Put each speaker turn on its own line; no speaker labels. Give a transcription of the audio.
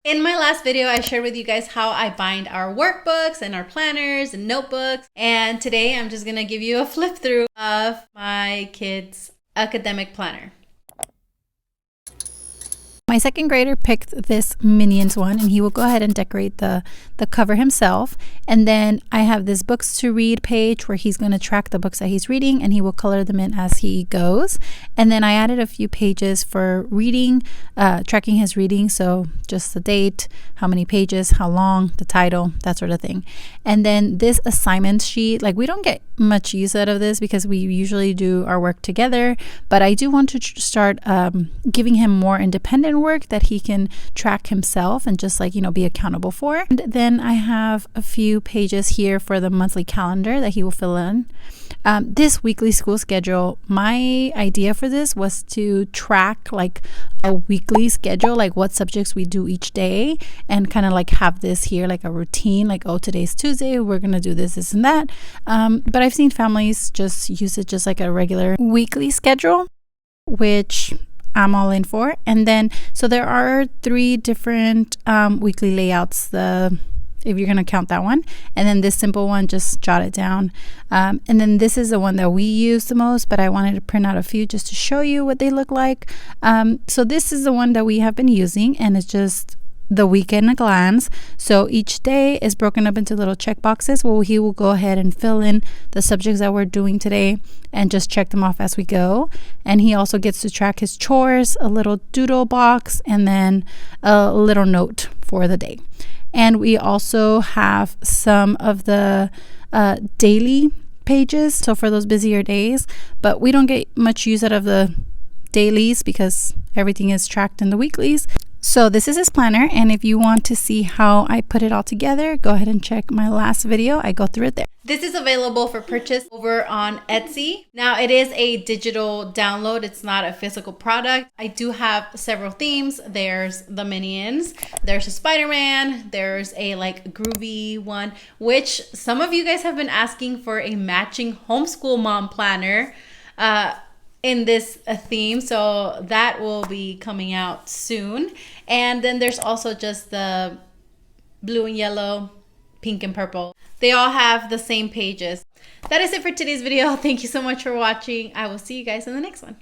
In my last video, I shared with you guys how I bind our workbooks and our planners and notebooks. And today I'm just gonna give you a flip through of my kids' academic planner.
My second grader picked this Minions one, and he will go ahead and decorate the cover himself. And then I have this books to read page where he's going to track the books that he's reading, and he will color them in as he goes. And then I added a few pages for reading, tracking his reading. So just the date, how many pages, how long, the title, that sort of thing. And then this assignment sheet, like we don't get much use out of this because we usually do our work together, but I do want to start giving him more independent work that he can track himself and just like, be accountable for. And then I have a few pages here for the monthly calendar that he will fill in. This weekly school schedule, my idea for this was to track like a weekly schedule, like what subjects we do each day, and kind of like have this here like a routine, like, oh, today's Tuesday, we're gonna do this and that. But I've seen families just use it just like a regular weekly schedule, which I'm all in for. And then so there are 3 different weekly layouts, if you're gonna count that one, and then this simple one, just jot it down. And then this is the one that we use the most, but I wanted to print out a few just to show you what they look like. So this is the one that we have been using, and it's just the week in a glance. So each day is broken up into little check boxes where he will go ahead and fill in the subjects that we're doing today and just check them off as we go. And he also gets to track his chores, a little doodle box, and then a little note for the day. And we also have some of the daily pages, so for those busier days, but we don't get much use out of the dailies because everything is tracked in the weeklies. So this is his planner, and if you want to see how I put it all together, go ahead and check my last video. I go through it there.
This is available for purchase over on Etsy. Now it is a digital download. It's not a physical product. I do have several themes. There's the Minions, there's a Spider-Man, there's a like groovy one, which some of you guys have been asking for a matching homeschool mom planner in this theme, so that will be coming out soon. And then there's also just the blue and yellow, pink and purple. They all have the same pages. That is it for today's video. Thank you so much for watching. I will see you guys in the next one.